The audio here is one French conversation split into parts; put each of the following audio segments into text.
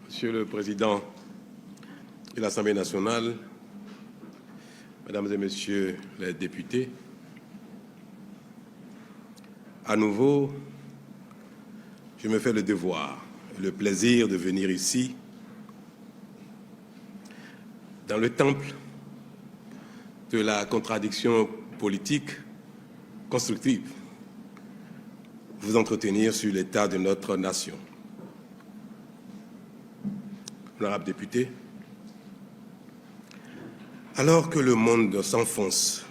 Monsieur le Président de l'Assemblée nationale, Mesdames et Messieurs les députés, à nouveau, je me fais le devoir et le plaisir de venir ici, dans le temple de la contradiction politique constructive, vous entretenir sur l'état de notre nation. Honorables députés, alors que le monde s'enfonce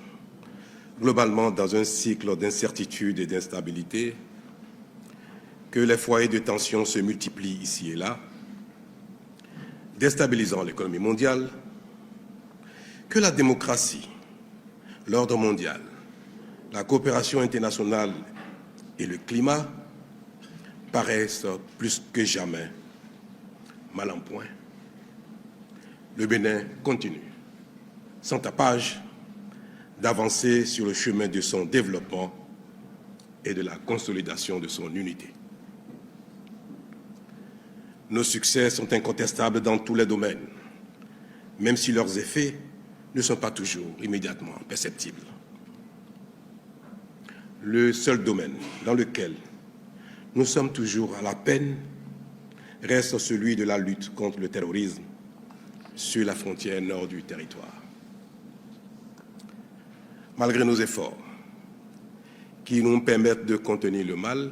globalement dans un cycle d'incertitude et d'instabilité, que les foyers de tension se multiplient ici et là, déstabilisant l'économie mondiale, que la démocratie, l'ordre mondial, la coopération internationale et le climat paraissent plus que jamais mal en point, le Bénin continue, sans tapage, d'avancer sur le chemin de son développement et de la consolidation de son unité. Nos succès sont incontestables dans tous les domaines, même si leurs effets ne sont pas toujours immédiatement perceptibles. Le seul domaine dans lequel nous sommes toujours à la peine reste celui de la lutte contre le terrorisme sur la frontière nord du territoire. Malgré nos efforts qui nous permettent de contenir le mal,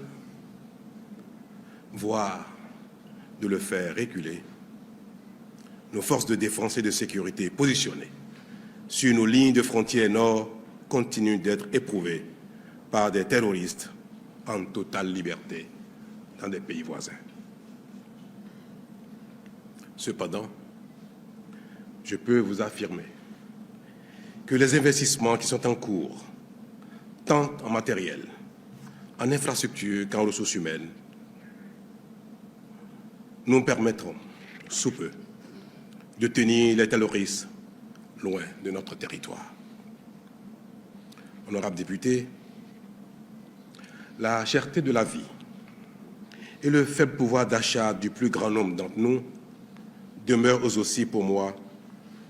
voire de le faire reculer, nos forces de défense et de sécurité positionnées sur nos lignes de frontière nord continuent d'être éprouvées par des terroristes en totale liberté dans des pays voisins. Cependant, je peux vous affirmer que les investissements qui sont en cours, tant en matériel, en infrastructure qu'en ressources humaines, nous permettront, sous peu, de tenir les terroristes loin de notre territoire. Honorables députés, la cherté de la vie et le faible pouvoir d'achat du plus grand nombre d'entre nous demeurent aussi pour moi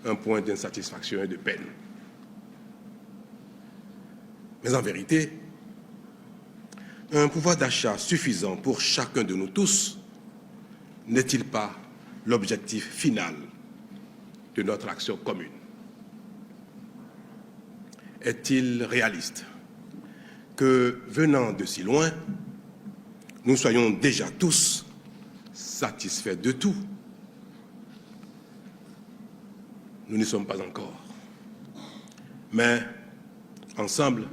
un point d'insatisfaction et de peine. Mais en vérité, un pouvoir d'achat suffisant pour chacun de nous tous n'est-il pas l'objectif final de notre action commune? Est-il réaliste que, venant de si loin, nous soyons déjà tous satisfaits de tout? Nous n'y sommes pas encore. Mais, ensemble,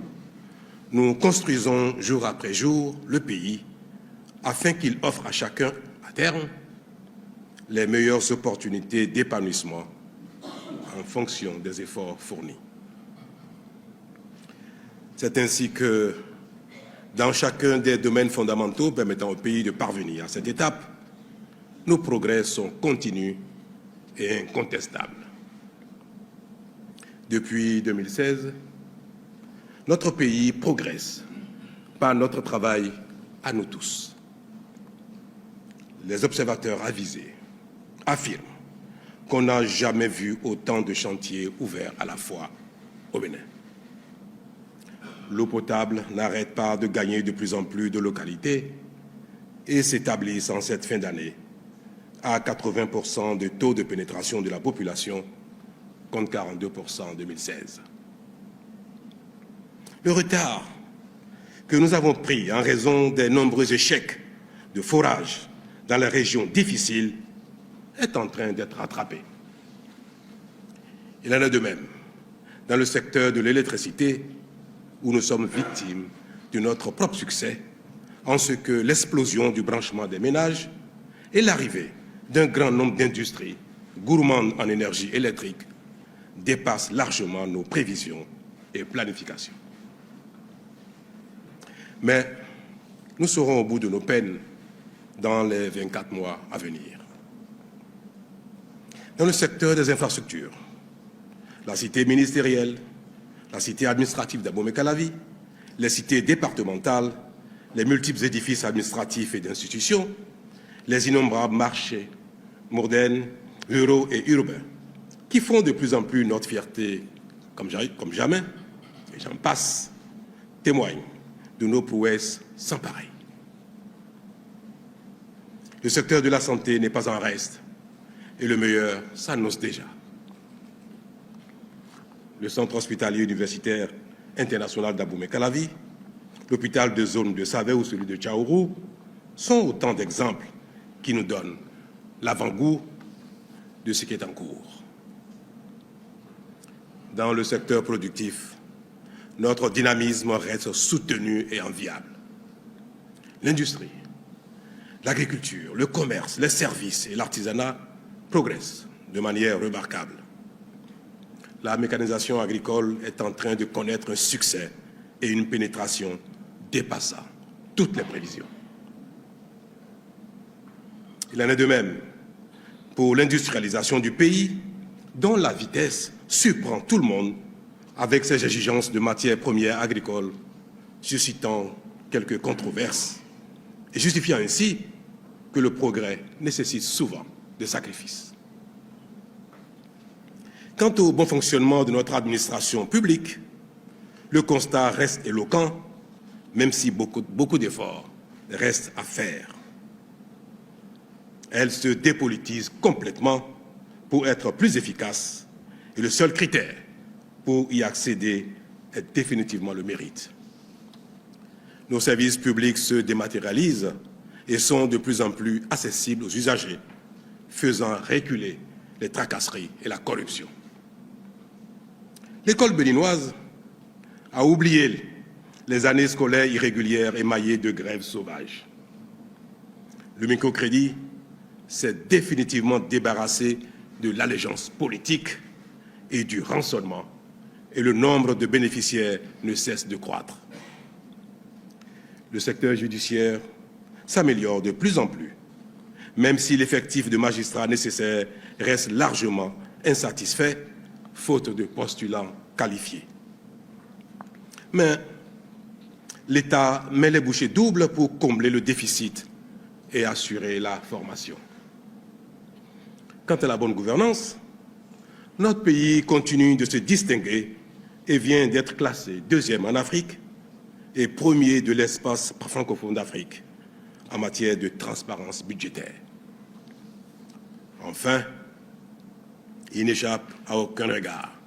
nous construisons jour après jour le pays afin qu'il offre à chacun, à terme, les meilleures opportunités d'épanouissement en fonction des efforts fournis. C'est ainsi que, dans chacun des domaines fondamentaux permettant au pays de parvenir à cette étape, nos progrès sont continus et incontestables. Depuis 2016, notre pays progresse par notre travail à nous tous. Les observateurs avisés affirment qu'on n'a jamais vu autant de chantiers ouverts à la fois au Bénin. L'eau potable n'arrête pas de gagner de plus en plus de localités et s'établit en cette fin d'année à 80% de taux de pénétration de la population contre 42% en 2016. Le retard que nous avons pris en raison des nombreux échecs de forage dans les régions difficiles est en train d'être rattrapé. Il en est de même dans le secteur de l'électricité, où nous sommes victimes de notre propre succès, en ce que l'explosion du branchement des ménages et l'arrivée d'un grand nombre d'industries gourmandes en énergie électrique dépassent largement nos prévisions et planifications. Mais nous serons au bout de nos peines dans les 24 mois à venir. Dans le secteur des infrastructures, la cité ministérielle, la cité administrative d'Abomey-Calavi, les cités départementales, les multiples édifices administratifs et d'institutions, les innombrables marchés modernes, ruraux et urbains, qui font de plus en plus notre fierté comme jamais, et j'en passe, témoignent de nos prouesses sans pareil. Le secteur de la santé n'est pas en reste, et le meilleur s'annonce déjà. Le centre hospitalier universitaire international d'Abomey-Calavi, l'hôpital de zone de Savé ou celui de Tchaourou sont autant d'exemples qui nous donnent l'avant-goût de ce qui est en cours. Dans le secteur productif, notre dynamisme reste soutenu et enviable. L'industrie, l'agriculture, le commerce, les services et l'artisanat progressent de manière remarquable. La mécanisation agricole est en train de connaître un succès et une pénétration dépassant toutes les prévisions. Il en est de même pour l'industrialisation du pays, dont la vitesse surprend tout le monde avec ses exigences de matières premières agricoles, suscitant quelques controverses et justifiant ainsi que le progrès nécessite souvent des sacrifices. Quant au bon fonctionnement de notre administration publique, le constat reste éloquent, même si beaucoup d'efforts restent à faire. Elle se dépolitise complètement pour être plus efficace et le seul critère pour y accéder est définitivement le mérite. Nos services publics se dématérialisent et sont de plus en plus accessibles aux usagers, faisant reculer les tracasseries et la corruption. L'école béninoise a oublié les années scolaires irrégulières émaillées de grèves sauvages. Le microcrédit s'est définitivement débarrassé de l'allégeance politique et du rançonnement, et le nombre de bénéficiaires ne cesse de croître. Le secteur judiciaire s'améliore de plus en plus, même si l'effectif de magistrats nécessaire reste largement insatisfait, faute de postulants qualifiés. Mais l'État met les bouchées doubles pour combler le déficit et assurer la formation. Quant à la bonne gouvernance, notre pays continue de se distinguer et vient d'être classé deuxième en Afrique et premier de l'espace francophone d'Afrique en matière de transparence budgétaire. Enfin, il n'échappe à aucun regard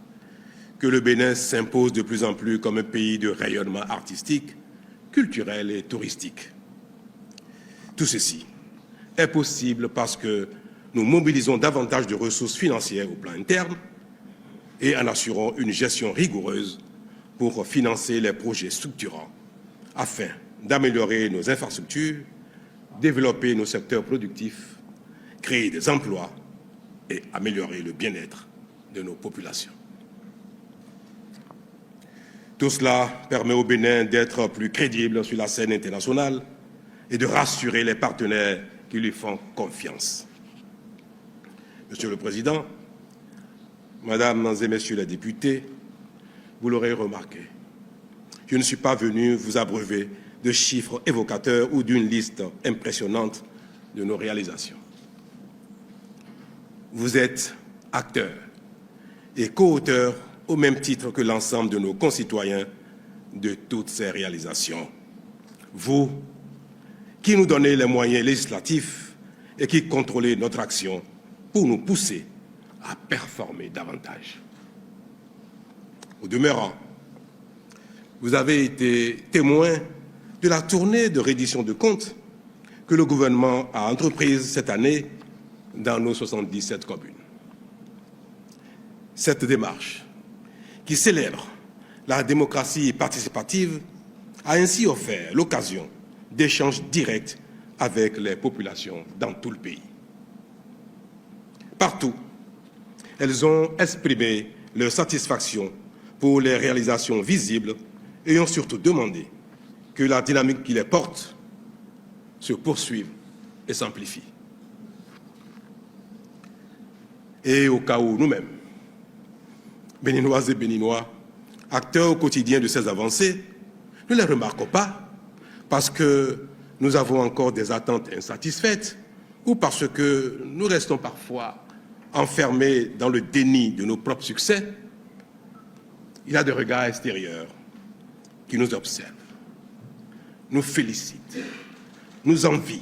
que le Bénin s'impose de plus en plus comme un pays de rayonnement artistique, culturel et touristique. Tout ceci est possible parce que nous mobilisons davantage de ressources financières au plan interne et en assurant une gestion rigoureuse pour financer les projets structurants afin d'améliorer nos infrastructures, développer nos secteurs productifs, créer des emplois et améliorer le bien-être de nos populations. Tout cela permet au Bénin d'être plus crédible sur la scène internationale et de rassurer les partenaires qui lui font confiance. Monsieur le Président, Mesdames et Messieurs les députés, vous l'aurez remarqué, je ne suis pas venu vous abreuver de chiffres évocateurs ou d'une liste impressionnante de nos réalisations. Vous êtes acteurs et co-auteurs au même titre que l'ensemble de nos concitoyens de toutes ces réalisations. Vous, qui nous donnez les moyens législatifs et qui contrôlez notre action pour nous pousser à performer davantage. Au demeurant, vous avez été témoin de la tournée de reddition de comptes que le gouvernement a entreprise cette année dans nos 77 communes. Cette démarche, qui célèbre la démocratie participative, a ainsi offert l'occasion d'échanges directs avec les populations dans tout le pays. Partout, elles ont exprimé leur satisfaction pour les réalisations visibles et ont surtout demandé que la dynamique qui les porte se poursuive et s'amplifie. Et au cas où nous-mêmes, Béninoises et Béninois, acteurs au quotidien de ces avancées, ne les remarquons pas parce que nous avons encore des attentes insatisfaites ou parce que nous restons parfois enfermés dans le déni de nos propres succès. Il y a des regards extérieurs qui nous observent, nous félicitent, nous envient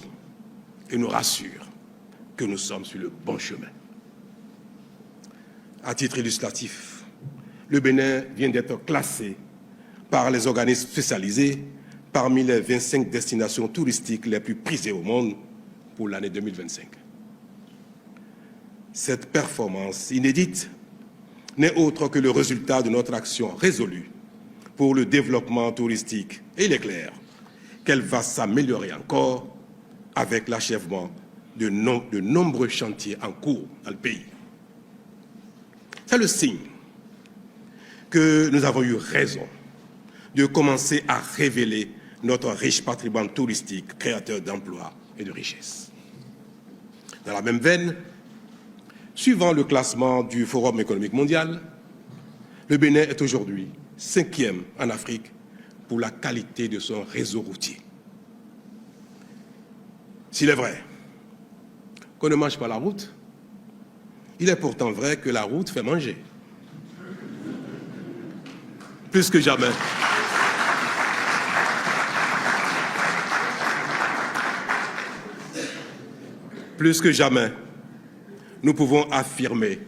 et nous rassurent que nous sommes sur le bon chemin. À titre illustratif, le Bénin vient d'être classé par les organismes spécialisés parmi les 25 destinations touristiques les plus prisées au monde pour l'année 2025. Cette performance inédite n'est autre que le résultat de notre action résolue pour le développement touristique. Et il est clair qu'elle va s'améliorer encore avec l'achèvement de nombreux chantiers en cours dans le pays. C'est le signe que nous avons eu raison de commencer à révéler notre riche patrimoine touristique, créateur d'emplois et de richesses. Dans la même veine, suivant le classement du Forum économique mondial, le Bénin est aujourd'hui 5e en Afrique pour la qualité de son réseau routier. S'il est vrai qu'on ne mange pas la route, il est pourtant vrai que la route fait manger. Plus que jamais. Plus que jamais, nous pouvons affirmer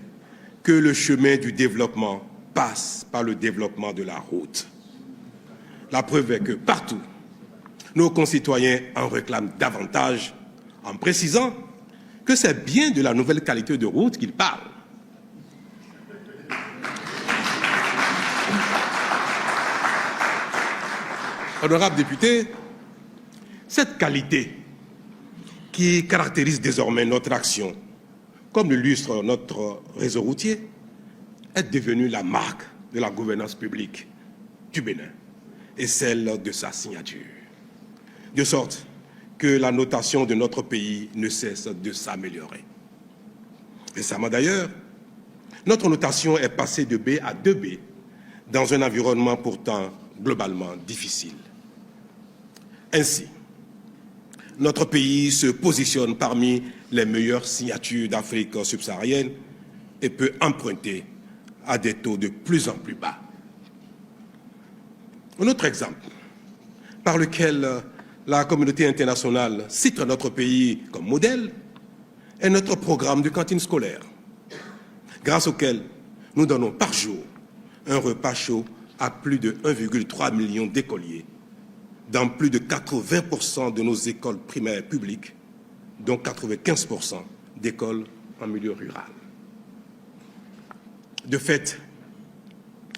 que le chemin du développement passe par le développement de la route. La preuve est que partout, nos concitoyens en réclament davantage en précisant que c'est bien de la nouvelle qualité de route qu'ils parlent. Honorables députés, cette qualité qui caractérise désormais notre action, comme l'illustre notre réseau routier, est devenue la marque de la gouvernance publique du Bénin et celle de sa signature. De sorte que la notation de notre pays ne cesse de s'améliorer. Récemment d'ailleurs, notre notation est passée de B à 2B dans un environnement pourtant globalement difficile. Ainsi, notre pays se positionne parmi les meilleures signatures d'Afrique subsaharienne et peut emprunter à des taux de plus en plus bas. Un autre exemple par lequel la communauté internationale cite notre pays comme modèle est notre programme de cantine scolaire, grâce auquel nous donnons par jour un repas chaud à plus de 1,3 million d'écoliers dans plus de 80% de nos écoles primaires publiques, dont 95% d'écoles en milieu rural. De fait,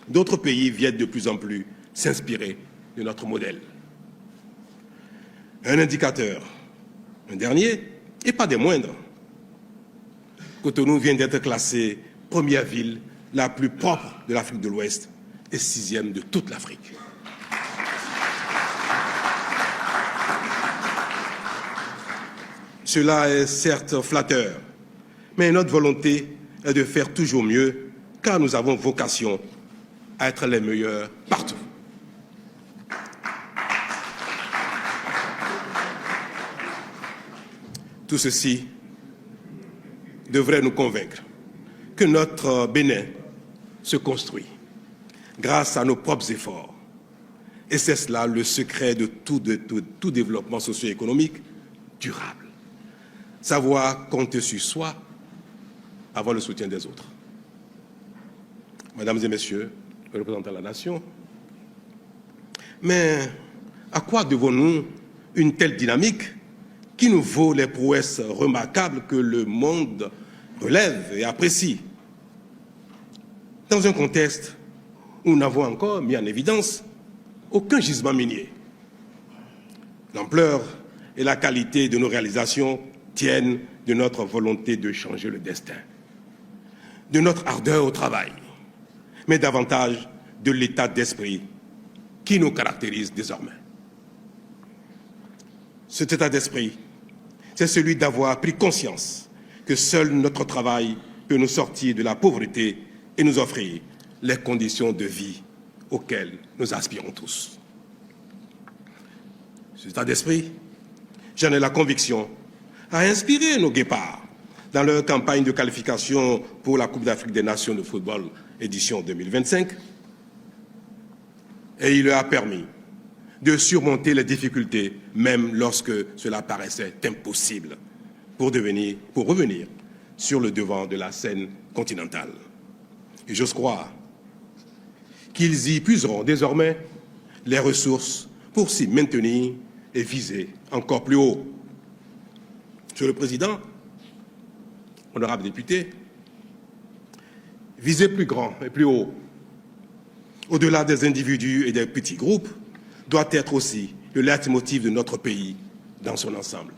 d'autres pays viennent de plus en plus s'inspirer de notre modèle. Un indicateur, un dernier, et pas des moindres. Cotonou vient d'être classée première ville la plus propre de l'Afrique de l'Ouest et 6e de toute l'Afrique. Cela est certes flatteur, mais notre volonté est de faire toujours mieux, car nous avons vocation à être les meilleurs partout. Tout ceci devrait nous convaincre que notre Bénin se construit grâce à nos propres efforts. Et c'est cela le secret de tout développement socio-économique durable. Savoir compter sur soi avant le soutien des autres. Mesdames et messieurs, les représentants de la nation, mais à quoi devons-nous une telle dynamique qui nous vaut les prouesses remarquables que le monde relève et apprécie, dans un contexte où nous n'avons encore mis en évidence aucun gisement minier? L'ampleur et la qualité de nos réalisations tiennent de notre volonté de changer le destin, de notre ardeur au travail, mais davantage de l'état d'esprit qui nous caractérise désormais. Cet état d'esprit, c'est celui d'avoir pris conscience que seul notre travail peut nous sortir de la pauvreté et nous offrir les conditions de vie auxquelles nous aspirons tous. Cet état d'esprit, j'en ai la conviction, a inspiré nos guépards dans leur campagne de qualification pour la Coupe d'Afrique des Nations de football édition 2025, et il leur a permis de surmonter les difficultés, même lorsque cela paraissait impossible, pour revenir sur le devant de la scène continentale. Et j'ose croire qu'ils y puiseront désormais les ressources pour s'y maintenir et viser encore plus haut. Monsieur le Président, honorables députés, viser plus grand et plus haut, au-delà des individus et des petits groupes, doit être aussi le leitmotiv de notre pays dans son ensemble.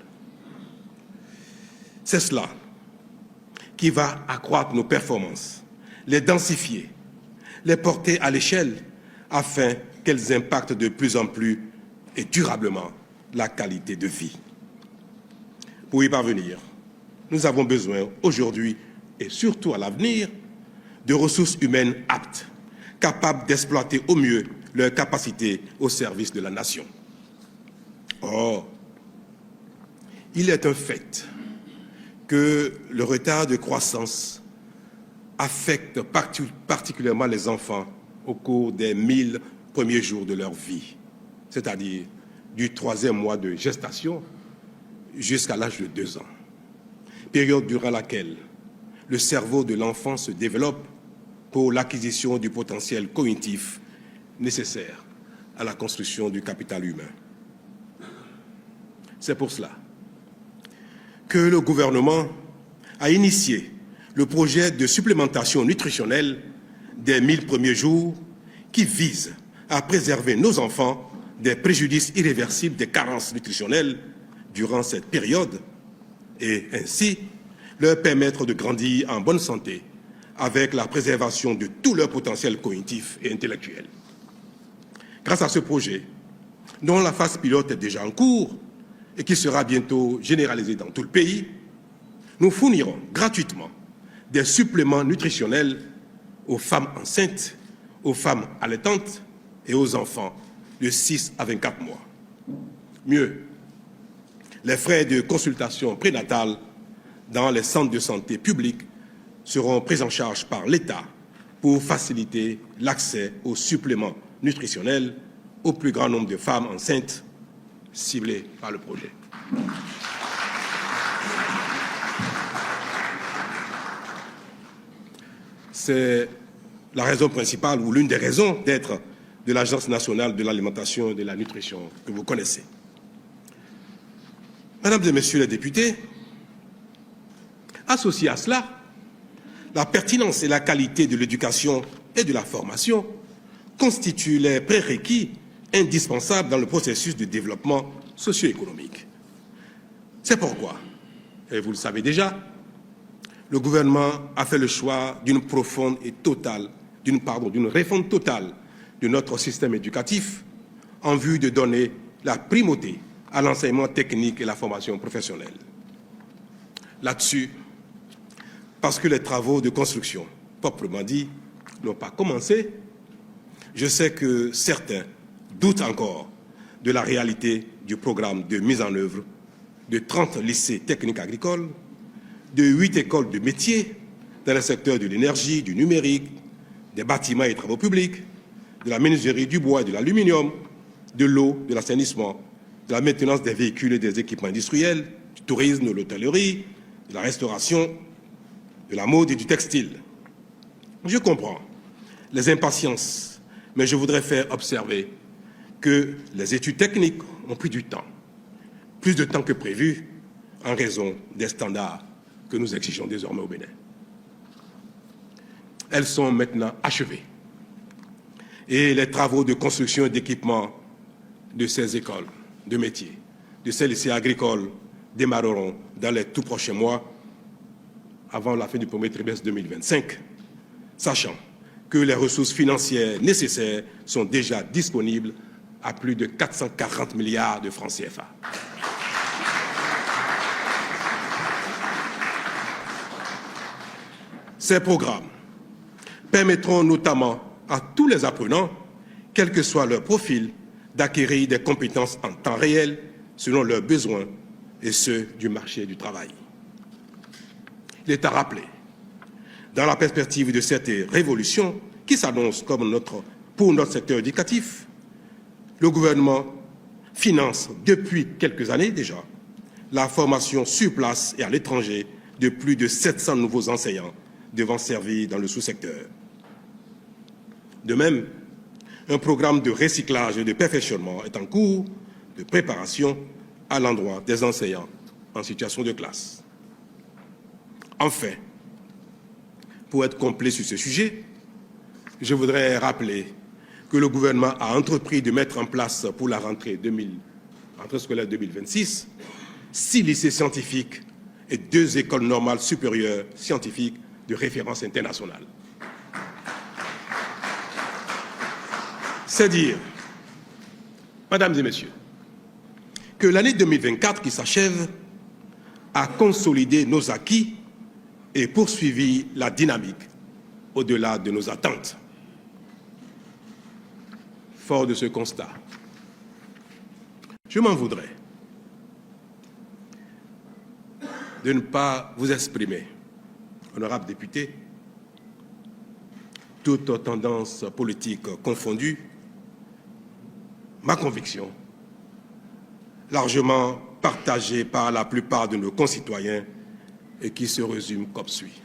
C'est cela qui va accroître nos performances, les densifier, les porter à l'échelle afin qu'elles impactent de plus en plus et durablement la qualité de vie. Pour y parvenir, nous avons besoin aujourd'hui et surtout à l'avenir de ressources humaines aptes, capables d'exploiter au mieux leurs capacités au service de la nation. Or, il est un fait que le retard de croissance affecte particulièrement les enfants au cours des 1000 premiers jours de leur vie, c'est-à-dire du 3e mois de gestation jusqu'à l'âge de 2 ans, période durant laquelle le cerveau de l'enfant se développe pour l'acquisition du potentiel cognitif nécessaire à la construction du capital humain. C'est pour cela que le gouvernement a initié le projet de supplémentation nutritionnelle des 1000 premiers jours qui vise à préserver nos enfants des préjudices irréversibles des carences nutritionnelles durant cette période et ainsi leur permettre de grandir en bonne santé avec la préservation de tout leur potentiel cognitif et intellectuel. Grâce à ce projet, dont la phase pilote est déjà en cours et qui sera bientôt généralisé dans tout le pays, nous fournirons gratuitement des suppléments nutritionnels aux femmes enceintes, aux femmes allaitantes et aux enfants de 6 à 24 mois. Mieux, les frais de consultation prénatale dans les centres de santé publics seront pris en charge par l'État pour faciliter l'accès aux suppléments nutritionnels au plus grand nombre de femmes enceintes ciblées par le projet. C'est la raison principale ou l'une des raisons d'être de l'Agence nationale de l'alimentation et de la nutrition que vous connaissez. Mesdames et Messieurs les députés, associé à cela, la pertinence et la qualité de l'éducation et de la formation constituent les prérequis indispensables dans le processus de développement socio-économique. C'est pourquoi, et vous le savez déjà, le gouvernement a fait le choix d'une refonte totale de notre système éducatif en vue de donner la primauté à l'enseignement technique et la formation professionnelle. Là-dessus, parce que les travaux de construction, proprement dit, n'ont pas commencé, je sais que certains doutent encore de la réalité du programme de mise en œuvre de 30 lycées techniques agricoles, de 8 écoles de métiers dans les secteurs de l'énergie, du numérique, des bâtiments et travaux publics, de la menuiserie, du bois et de l'aluminium, de l'eau, de l'assainissement, de la maintenance des véhicules et des équipements industriels, du tourisme, de l'hôtellerie, de la restauration, de la mode et du textile. Je comprends les impatiences, mais je voudrais faire observer que les études techniques ont pris du temps, plus de temps que prévu, en raison des standards que nous exigeons désormais au Bénin. Elles sont maintenant achevées. Et les travaux de construction et d'équipement de ces écoles de métiers, de ces lycées agricoles, démarreront dans les tout prochains mois, avant la fin du premier trimestre 2025, sachant que les ressources financières nécessaires sont déjà disponibles à plus de 440 milliards de francs CFA. Ces programmes permettront notamment à tous les apprenants, quel que soit leur profil, d'acquérir des compétences en temps réel selon leurs besoins et ceux du marché du travail. Il est à rappeler, dans la perspective de cette révolution qui s'annonce pour notre secteur éducatif, le gouvernement finance depuis quelques années déjà la formation sur place et à l'étranger de plus de 700 nouveaux enseignants devant servir dans le sous-secteur. De même, un programme de recyclage et de perfectionnement est en cours de préparation à l'endroit des enseignants en situation de classe. Enfin, pour être complet sur ce sujet, je voudrais rappeler que le gouvernement a entrepris de mettre en place pour la rentrée scolaire 2026 6 lycées scientifiques et 2 écoles normales supérieures scientifiques de référence internationale. C'est dire, mesdames et messieurs, que l'année 2024 qui s'achève a consolidé nos acquis et poursuivi la dynamique au-delà de nos attentes. Fort de ce constat, je m'en voudrais de ne pas vous exprimer, honorables députés, toutes tendances politiques confondues, ma conviction, largement partagée par la plupart de nos concitoyens et qui se résume comme suit.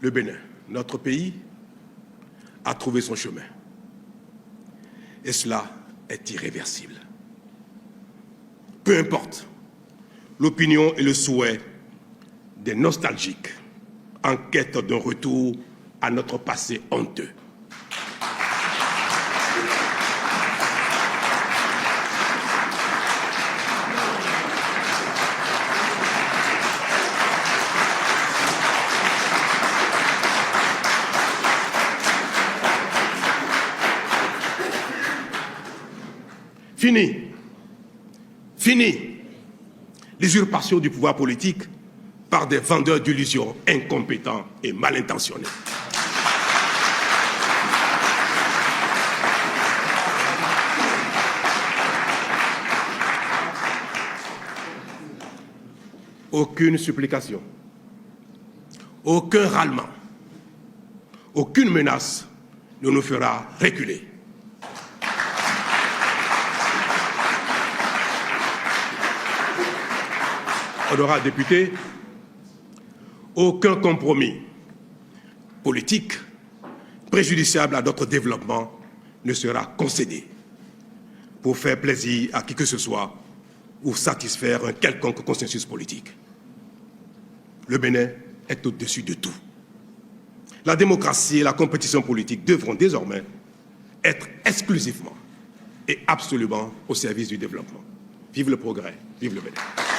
Le Bénin, notre pays, a trouvé son chemin. Et cela est irréversible. Peu importe l'opinion et le souhait des nostalgiques en quête d'un retour à notre passé honteux. Fini l'usurpation du pouvoir politique par des vendeurs d'illusions incompétents et mal intentionnés. Aucune supplication, aucun râlement, aucune menace ne nous fera reculer. Honorables députés, aucun compromis politique préjudiciable à notre développement ne sera concédé pour faire plaisir à qui que ce soit ou satisfaire un quelconque consensus politique. Le Bénin est au-dessus de tout. La démocratie et la compétition politique devront désormais être exclusivement et absolument au service du développement. Vive le progrès, vive le Bénin.